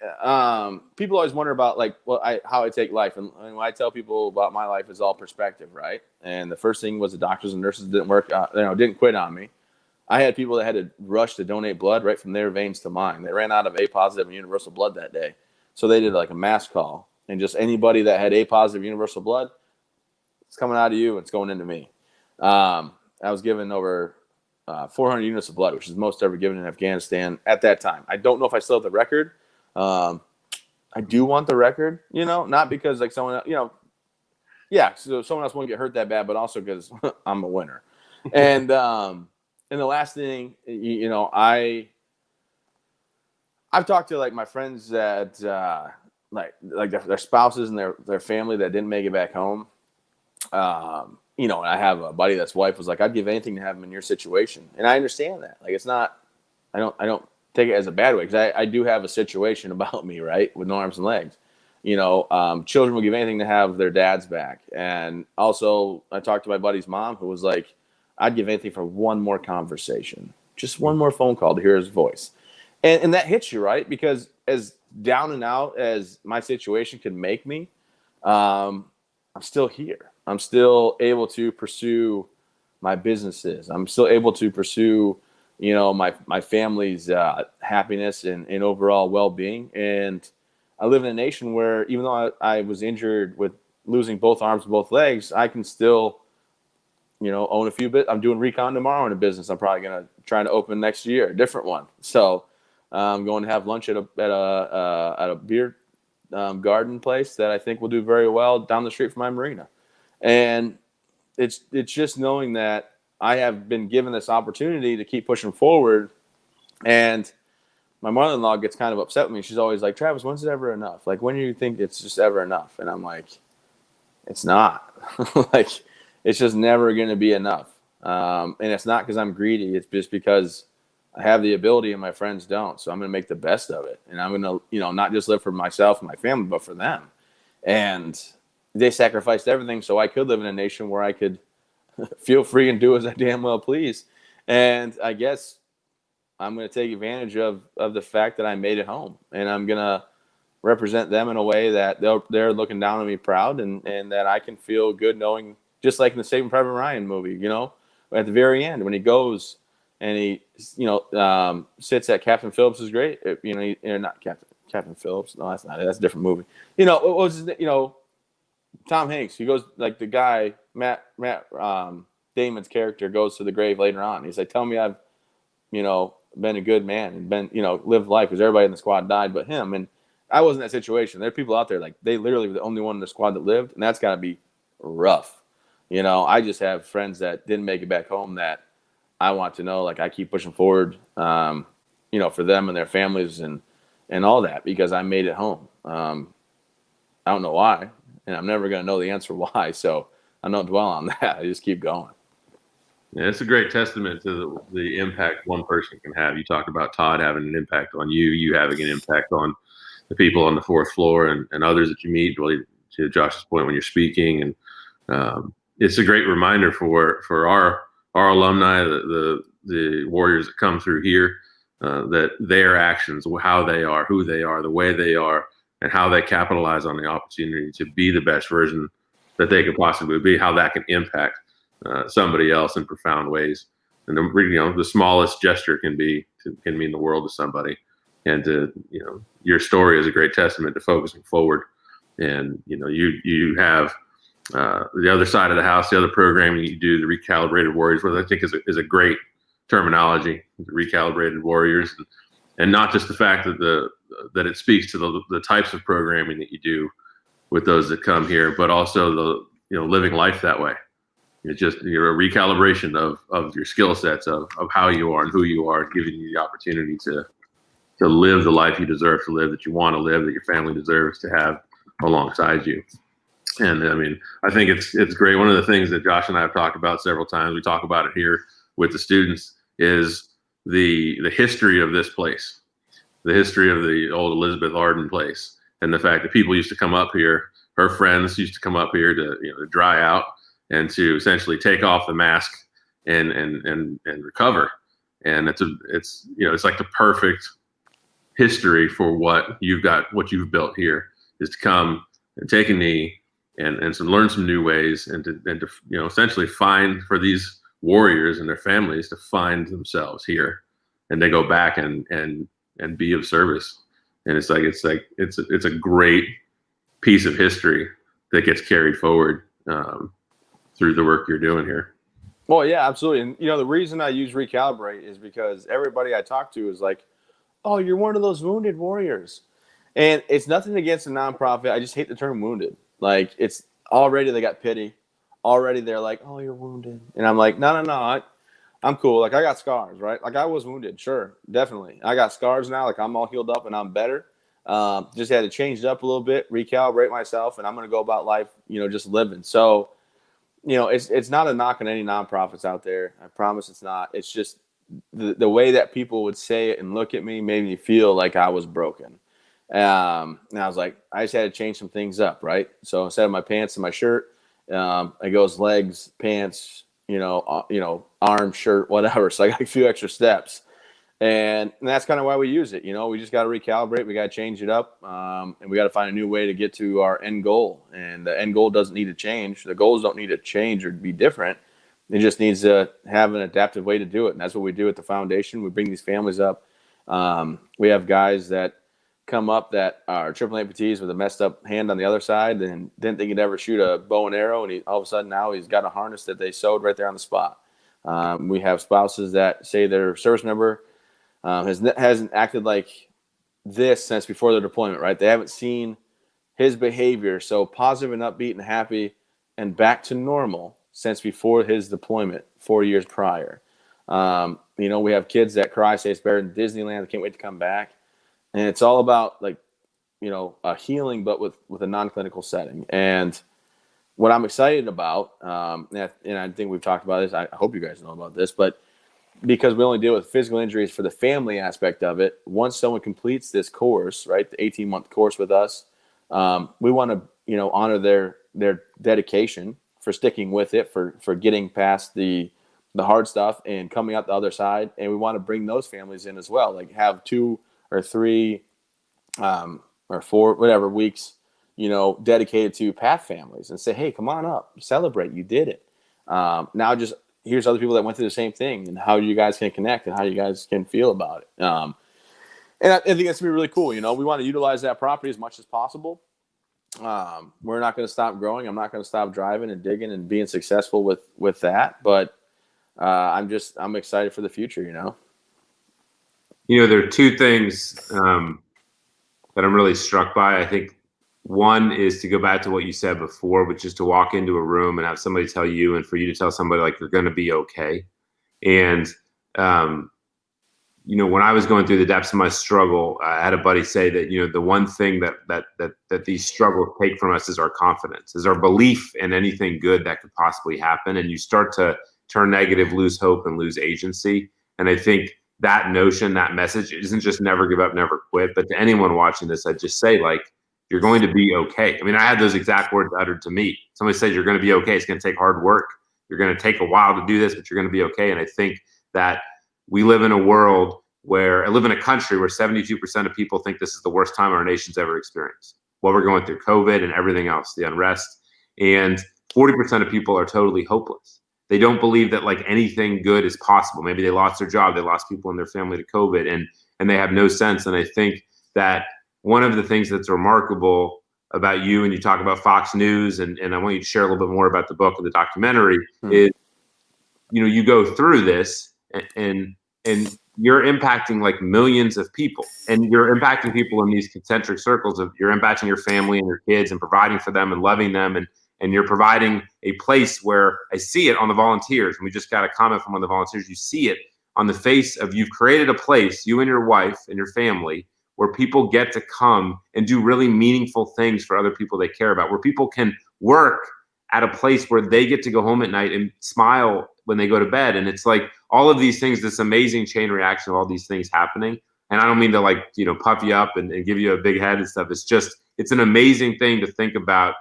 people always wonder about like, how I take life. And when I tell people about my life, is all perspective, right? And the first thing was the doctors and nurses didn't quit on me. I had people that had to rush to donate blood right from their veins to mine. They ran out of A positive and universal blood that day. So they did like a mass call. And just anybody that had A positive universal blood, it's coming out of you, it's going into me. I was given over 400 units of blood, which is the most ever given in Afghanistan at that time. I don't know if I still have the record. I do want the record, not because like someone, so someone else won't get hurt that bad, but also because I'm a winner. And the last thing, I've talked to like my friends that like their spouses and their family that didn't make it back home. And I have a buddy that's wife was like, I'd give anything to have him in your situation. And I understand that. Like, it's not, I don't take it as a bad way, because I do have a situation about me, right, with no arms and legs. Children will give anything to have their dads back. And also I talked to my buddy's mom, who was like, I'd give anything for one more conversation, just one more phone call to hear his voice. And that hits you, right? Because as down and out as my situation could make me, I'm still here. I'm still able to pursue my businesses. I'm still able to pursue, my family's happiness and overall well-being. And I live in a nation where, even though I was injured with losing both arms and both legs, I can still, own a few bits. I'm doing recon tomorrow in a business I'm probably going to try to open next year, a different one. So I'm going to have lunch at a beer garden place that I think will do very well down the street from my marina. And it's just knowing that I have been given this opportunity to keep pushing forward. And my mother-in-law gets kind of upset with me. She's always like, Travis, when's it ever enough? Like, when do you think it's just ever enough? And I'm like, it's not. Like, it's just never going to be enough. And it's not because I'm greedy. It's just because I have the ability and my friends don't. So I'm going to make the best of it. And I'm going to, not just live for myself and my family, but for them. And they sacrificed everything so I could live in a nation where I could feel free and do as I damn well please. And I guess I'm going to take advantage of the fact that I made it home, and I'm going to represent them in a way that they're looking down on me proud, and that I can feel good knowing, just like in the Saving Private Ryan movie, at the very end when he goes and he, sits at Captain Phillips's grave, not Captain Phillips. No, that's not it. That's a different movie. What was his, Tom Hanks, he goes, like the guy, Matt Damon's character goes to the grave later on. He's like, tell me I've, been a good man and been, lived life, because everybody in the squad died but him. And I was in that situation. There are people out there, like, they literally were the only one in the squad that lived, and that's got to be rough. I just have friends that didn't make it back home that I want to know, like, I keep pushing forward, for them and their families and all that, because I made it home. I don't know why. And I'm never going to know the answer why, so I don't dwell on that. I just keep going. Yeah, it's a great testament to the impact one person can have. You talk about Todd having an impact on you, you having an impact on the people on the fourth floor and others that you meet, really, to Josh's point, when you're speaking. And it's a great reminder for our alumni, the Warriors that come through here, that their actions, how they are, who they are, the way they are, and how they capitalize on the opportunity to be the best version that they could possibly be, how that can impact somebody else in profound ways. And the smallest gesture can mean the world to somebody. And your story is a great testament to focusing forward. And you have the other side of the house, the other programming you do, the recalibrated Warriors, which I think is a great terminology, the recalibrated Warriors, and not just the fact that it speaks to the types of programming that you do with those that come here, but also living life that way. You're a recalibration of your skill sets of how you are and who you are, giving you the opportunity to live the life you deserve to live, that you want to live, that your family deserves to have alongside you. And I mean, I think it's great. One of the things that Josh and I have talked about several times, we talk about it here with the students, is the history of this place, the history of the old Elizabeth Arden place, and the fact that people used to come up here, her friends used to come up here to dry out and to essentially take off the mask and recover. And it's like the perfect history for what you've built here, is to come and take a knee and to learn some new ways and to essentially find, for these Warriors and their families to find themselves here, and they go back and be of service. And it's a great piece of history that gets carried forward through the work you're doing here. Well, yeah, absolutely. And the reason I use recalibrate is because everybody I talk to is like, "Oh, you're one of those wounded Warriors," and it's nothing against a nonprofit. I just hate the term wounded. Like, it's already, they got pity. Already they're like, "Oh, you're wounded," and I'm like, no, I'm cool. Like, I got scars, right? Like, I was wounded, sure, definitely. I got scars now. Like, I'm all healed up and I'm better. Just had to change it up a little bit, recalibrate myself, and I'm gonna go about life, just living. So, it's not a knock on any nonprofits out there. I promise it's not. It's just the way that people would say it and look at me made me feel like I was broken. And I was like, I just had to change some things up, right? So instead of my pants and my shirt, it goes legs, pants, arm, shirt, whatever. So I got a few extra steps, and that's kind of why we use it. We just got to recalibrate. We got to change it up, and we got to find a new way to get to our end goal. And the end goal doesn't need to change. The goals don't need to change or be different. It just needs to have an adaptive way to do it. And that's what we do at the foundation. We bring these families up. We have guys that come up that are triple amputees with a messed up hand on the other side and didn't think he'd ever shoot a bow and arrow, and all of a sudden now he's got a harness that they sewed right there on the spot. We have spouses that say their service member hasn't acted like this since before their deployment, right? They haven't seen his behavior so positive and upbeat and happy and back to normal since before his deployment 4 years prior. We have kids that cry, say it's better than Disneyland, they can't wait to come back. And it's all about a healing, but with a non-clinical setting. And what I'm excited about, and I think we've talked about this, I hope you guys know about this, but because we only deal with physical injuries for the family aspect of it, once someone completes this course, right, the 18-month course with us, we want to, honor their dedication for sticking with it, for getting past the hard stuff and coming out the other side. And we want to bring those families in as well, like have 2 or 3 or 4, whatever weeks, dedicated to PATHH families, and say, hey, come on up, celebrate, you did it. Now just here's other people that went through the same thing, and how you guys can connect and how you guys can feel about it. And I think that's gonna be really cool. We want to utilize that property as much as possible. We're not going to stop growing. I'm not going to stop driving and digging and being successful with that. But I'm excited for the future, There are 2 things that I'm really struck by. I think one is to go back to what you said before, which is to walk into a room and have somebody tell you, and for you to tell somebody like you're going to be okay. And when I was going through the depths of my struggle, I had a buddy say that the one thing that these struggles take from us is our confidence, is our belief in anything good that could possibly happen. And you start to turn negative, lose hope, and lose agency. And I think that notion, that message isn't just never give up, never quit. But to anyone watching this, I'd just say, like, you're going to be okay. I mean, I had those exact words uttered to me. Somebody said, you're going to be okay. It's going to take hard work. You're going to take a while to do this, but you're going to be okay. And I think that we live in a world where I live in a country where 72% of people think this is the worst time our nation's ever experienced. What we're going through, COVID and everything else, the unrest. And 40% of people are totally hopeless. They don't believe that like anything good is possible. Maybe they lost their job, they lost people in their family to COVID, and they have no sense. And I think that one of the things that's remarkable about you, and you talk about Fox News, and I want you to share a little bit more about the book and the documentary, is, you know, you go through this and you're impacting like millions of people, and you're impacting people in these concentric circles of you're impacting your family and your kids and providing for them and loving them, and you're providing a place where I see it on the volunteers. And we just got a comment from one of the volunteers. You see it on the face of, you've created a place, you and your wife and your family, where people get to come and do really meaningful things for other people they care about, where people can work at a place where they get to go home at night and smile when they go to bed. And it's like all of these things, this amazing chain reaction of all these things happening. And I don't mean to like, you know, puff you up and give you a big head and stuff. It's just, it's an amazing thing to think about.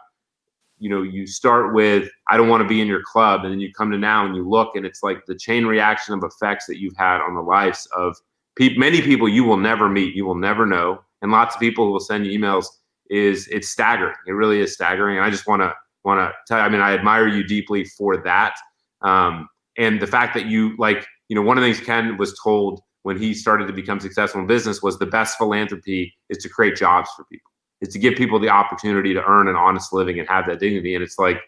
You know, you start with, I don't want to be in your club. And then you come to now and you look, and it's like the chain reaction of effects that you've had on the lives of many people you will never meet, you will never know. And lots of people who will send you emails. It's staggering. It really is staggering. And I just want to tell you, I mean, I admire you deeply for that. And the fact that you, like, you know, one of the things Ken was told when he started to become successful in business was the best philanthropy is to create jobs for people. Is to give people the opportunity to earn an honest living and have that dignity. And it's like,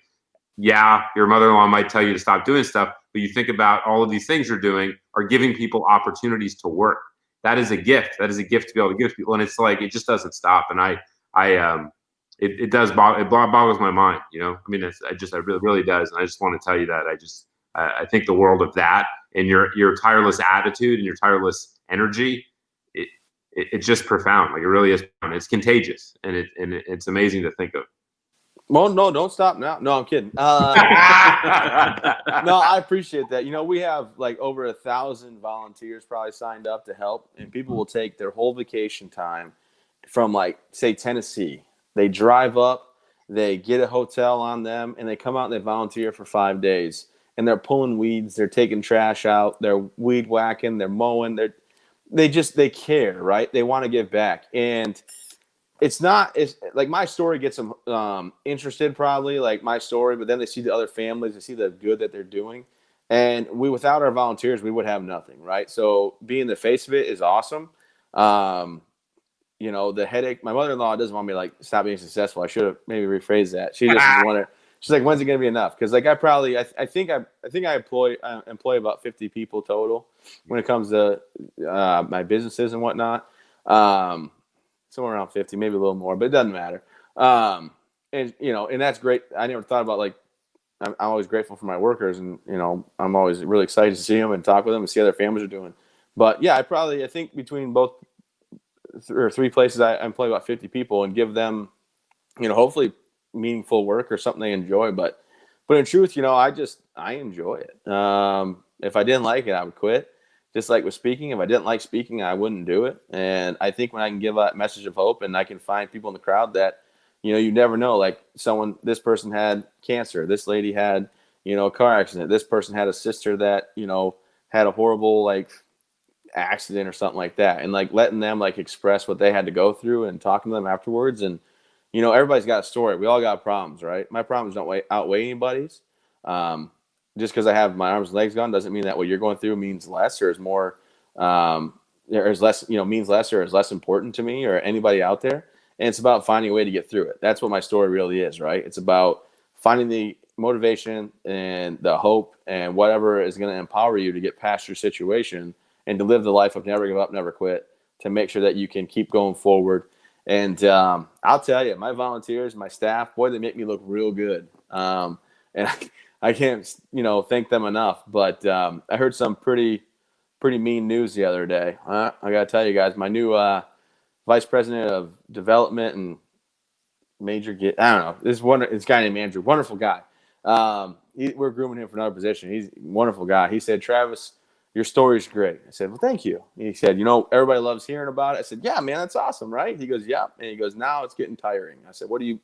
yeah, your mother-in-law might tell you to stop doing stuff, but you think about all of these things you're doing are giving people opportunities to work. That is a gift. That is a gift to be able to give people. And it's like, it just doesn't stop. And it boggles my mind, you know? I mean, it really does. And I just want to tell you that I think the world of that and your tireless attitude and your tireless energy, it's just profound. Like, it really is profound. It's contagious, and it's amazing to think of. Well, no, don't stop now. No, I'm kidding. No, I appreciate that. You know, we have like over 1,000 volunteers probably signed up to help, and people will take their whole vacation time from, like, say, Tennessee. They drive up, they get a hotel on them, and they come out and they volunteer for 5 days. And they're pulling weeds, they're taking trash out, they're weed whacking, they're mowing, they care, right? They want to give back. And it's like my story gets them interested, probably, like my story, but then they see the other families, they see the good that they're doing. And without our volunteers, we would have nothing, right? So being the face of it is awesome. You know, the headache, my mother-in-law doesn't want me to like stop being successful. I should have maybe rephrased that. She just doesn't want to. She's like, when's it gonna be enough? Because like I think I employ about 50 people total when it comes to my businesses and whatnot. Somewhere around 50, maybe a little more, but it doesn't matter. And you know, and that's great. I never thought about, like, I'm always grateful for my workers, and you know, I'm always really excited to see them and talk with them and see how their families are doing. But yeah, I think between both or three places, I employ about 50 people and give them, you know, hopefully meaningful work or something they enjoy. But in truth, you know, I enjoy it. If I didn't like it, I would quit. Just like with speaking, if I didn't like speaking, I wouldn't do it. And I think when I can give a message of hope, and I can find people in the crowd that, you know, you never know, like this person had cancer, this lady had, you know, a car accident, this person had a sister that, you know, had a horrible like accident or something like that, and like letting them like express what they had to go through and talking to them afterwards. And you know, everybody's got a story. We all got problems, right? My problems don't outweigh anybody's. Just because I have my arms and legs gone doesn't mean that what you're going through means less or is more, or is less, you know, means less or is less important to me or anybody out there. And it's about finding a way to get through it. That's what my story really is, right? It's about finding the motivation and the hope and whatever is going to empower you to get past your situation and to live the life of never give up, never quit, to make sure that you can keep going forward. And I'll tell you, my volunteers, my staff, boy, they make me look real good. And I can't, you know, thank them enough. But I heard some pretty mean news the other day. I got to tell you guys, my new vice president of development and I don't know, this guy named Andrew, wonderful guy. we're grooming him for another position. He's a wonderful guy. He said, Travis, your story's great. I said, well, thank you. He said, everybody loves hearing about it. I said, yeah, man, that's awesome, right? He goes, yeah. And he goes, now it's getting tiring. I said, what? He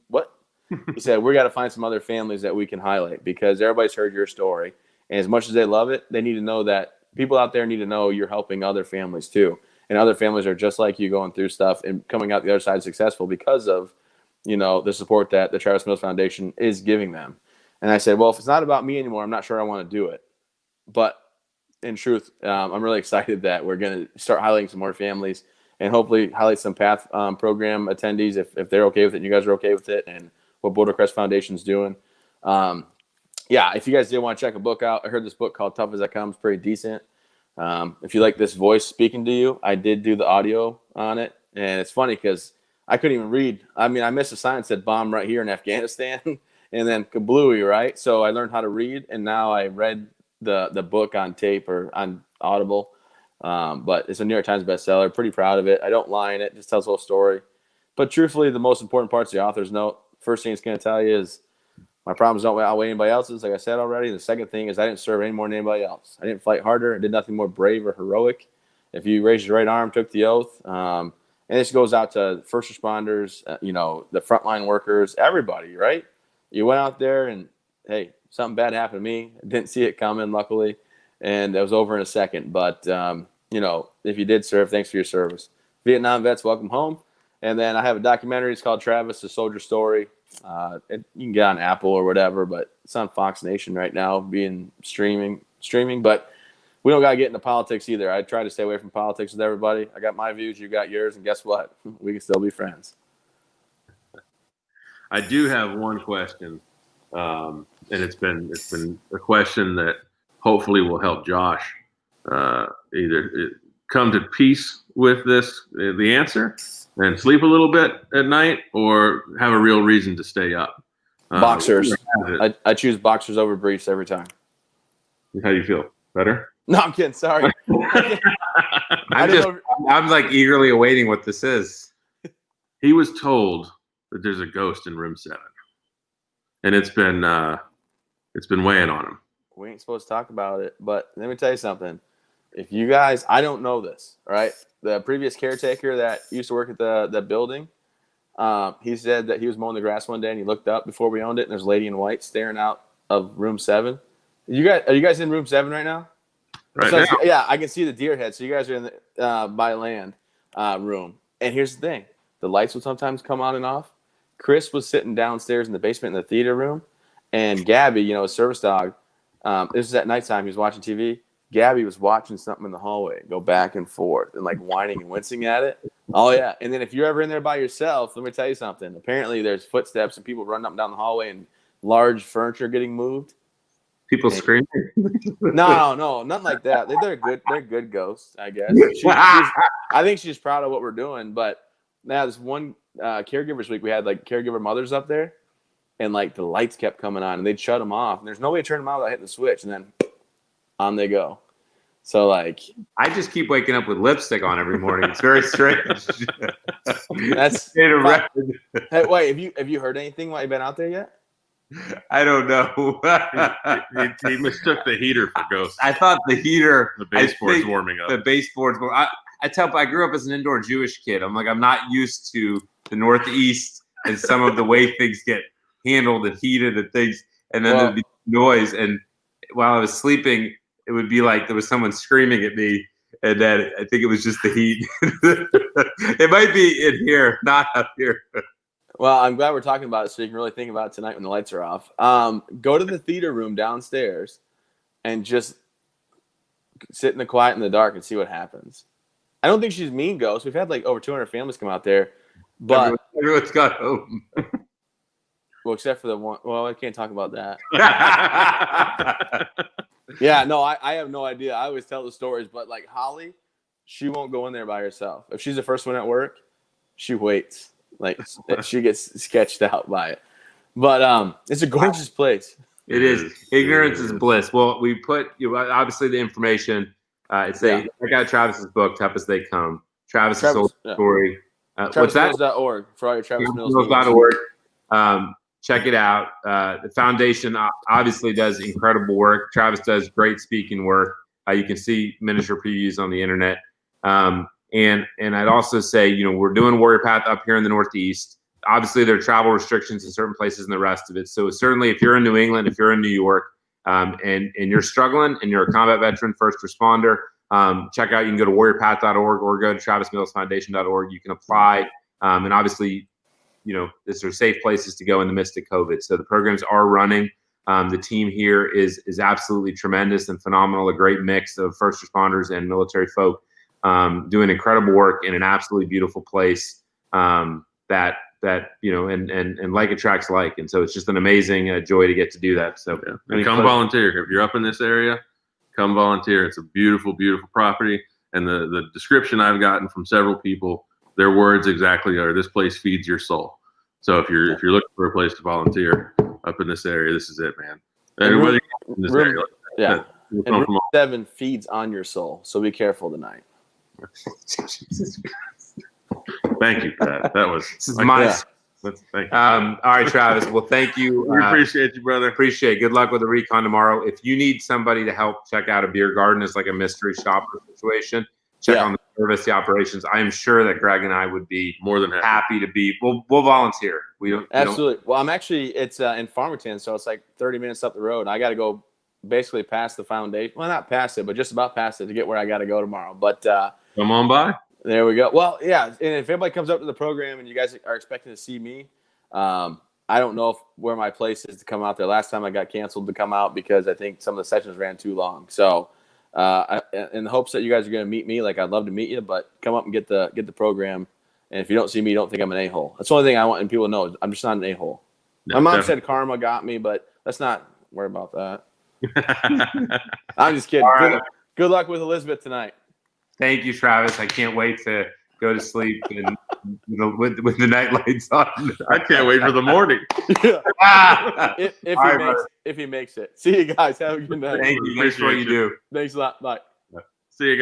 said, we got to find some other families that we can highlight because everybody's heard your story. And as much as they love it, they need to know that people out there need to know you're helping other families too. And other families are just like you going through stuff and coming out the other side successful because of, the support that the Travis Mills Foundation is giving them. And I said, well, if it's not about me anymore, I'm not sure I want to do it. But in truth, I'm really excited that we're going to start highlighting some more families and hopefully highlight some PATHH program attendees if they're okay with it and you guys are okay with it and what Boulder Crest Foundation's doing. If you guys did want to check a book out, I heard this book called Tough As It Comes, pretty decent. If you like this voice speaking to you, I did do the audio on it. And it's funny because I couldn't even read. I mean, I missed a sign that said bomb right here in Afghanistan and then kablooey, right? So I learned how to read, and now I read the book on tape or on Audible. But it's a New York Times bestseller. Pretty proud of it. I don't lie in it. Just tells the whole story. But truthfully, the most important part's the author's note. First thing it's going to tell you is my problems don't outweigh anybody else's, like I said already. The second thing is I didn't serve any more than anybody else. I didn't fight harder. I did nothing more brave or heroic. If you raised your right arm, took the oath, and this goes out to first responders, the frontline workers, everybody, right? You went out there and, hey, something bad happened to me. I didn't see it coming, luckily, and it was over in a second. But, if you did serve, thanks for your service. Vietnam vets, welcome home. And then I have a documentary. It's called Travis, The Soldier Story. You can get on Apple or whatever, but it's on Fox Nation right now, being streaming. But we don't got to get into politics either. I try to stay away from politics with everybody. I got my views, you got yours, and guess what? We can still be friends. I do have one question, and it's been a question that hopefully will help Josh either come to peace with the answer, and sleep a little bit at night, or have a real reason to stay up. Boxers. I choose boxers over briefs every time. How do you feel? Better? No, I'm kidding. Sorry. I'm like eagerly awaiting what this is. He was told that there's a ghost in room 7, and it's been weighing on him. We ain't supposed to talk about it, but let me tell you something. If you guys, I don't know this, all right? The previous caretaker that used to work at the building, he said that he was mowing the grass one day and he looked up before we owned it, and there's a lady in white staring out of room 7. Are you guys in room 7 right now? Right so, now. Yeah, I can see the deer head. So you guys are in the by land room. And here's the thing. The lights will sometimes come on and off. Chris was sitting downstairs in the basement in the theater room. And Gabby, a service dog, this is at nighttime. He was watching TV. Gabby was watching something in the hallway go back and forth and like whining and wincing at it. Oh, yeah. And then if you're ever in there by yourself, let me tell you something. Apparently there's footsteps and people running up and down the hallway and large furniture getting moved. People screaming? No, nothing like that. They're good. They're good ghosts, I guess. I think she's proud of what we're doing. But now this one caregivers week, we had like caregiver mothers up there, and like the lights kept coming on, and they'd shut them off, and there's no way to turn them on without hitting the switch, and then on they go. So like, I just keep waking up with lipstick on every morning. It's very strange. That's Hey, wait, have you heard anything while you've been out there yet? I don't know. he mistook the heater for ghosts. I thought the heater. The baseboard's warming up. The baseboard's. I grew up as an indoor Jewish kid. I'm not used to the Northeast and some of the way things get handled and heated and things. And then there'd be noise. And while I was sleeping, it would be like there was someone screaming at me. And then I think it was just the heat. It might be in here, not up here. Well, I'm glad we're talking about it so you can really think about it tonight when the lights are off. Go to the theater room downstairs and just sit in the quiet in the dark and see what happens. I don't think she's mean ghost. We've had like over 200 families come out there. But everyone's got home. Well, except for the one. Well, I can't talk about that. Yeah, no, I have no idea. I always tell the stories, but like Holly, she won't go in there by herself. If she's the first one at work, she waits. Like she gets sketched out by it. But it's a gorgeous place. It is. Ignorance is bliss. Well, we put obviously the information. Check out Travis's book, Tough As They Come. Travis's Story. TravisMills.org for all your Travis Mills. TravisMills.org. check it out. The foundation obviously does incredible work. Travis does great speaking work. You can see miniature previews on the internet. And I'd also say, you know, we're doing Warrior PATHH up here in the Northeast. Obviously, there are travel restrictions in certain places and the rest of it. So certainly, if you're in New England, if you're in New York, and you're struggling, and you're a combat veteran, first responder, check out. You can go to warriorpath.org or go to travismillsfoundation.org. You can apply, and obviously, you know, these are safe places to go in the midst of COVID. So the programs are running. The team here is absolutely tremendous and phenomenal. A great mix of first responders and military folk doing incredible work in an absolutely beautiful place. That you know, and like attracts like, and so it's just an amazing joy to get to do that. So yeah. And come volunteer if you're up in this area. Come volunteer. It's a beautiful, beautiful property. And the description I've gotten from several people, their words exactly are, "This place feeds your soul." So if you're looking for a place to volunteer up in this area, this is it, man. Everybody in this area, yeah. And room 7 feeds on your soul. So be careful tonight. Thank you for that. That was this is my. Thank you. All right, Travis. Well, thank you. We appreciate you, brother. Appreciate it. Good luck with the recon tomorrow. If you need somebody to help check out a beer garden, it's like a mystery shopper situation. Check on the service, the operations. I am sure that Greg and I would be more than happy to be. We'll volunteer. Absolutely. Well, I'm actually, it's in Farmington, so it's like 30 minutes up the road. I got to go basically past the foundation. Well, not past it, but just about past it to get where I got to go tomorrow. But come on by. There we go. Well, yeah, and if anybody comes up to the program and you guys are expecting to see me, I don't know where my place is to come out there. Last time I got canceled to come out because I think some of the sessions ran too long. So in the hopes that you guys are going to meet me, like I'd love to meet you, but come up and get the program. And if you don't see me, don't think I'm an a-hole. That's the only thing I want people to know. I'm just not an a-hole. No, my mom said karma got me, but let's not worry about that. I'm just kidding. Right. Good luck with Elizabeth tonight. Thank you, Travis. I can't wait to go to sleep and, with the night lights on. I can't wait for the morning. if he makes it. See you guys. Have a good night. Thank you. Thanks for what you do. Thanks a lot. Bye.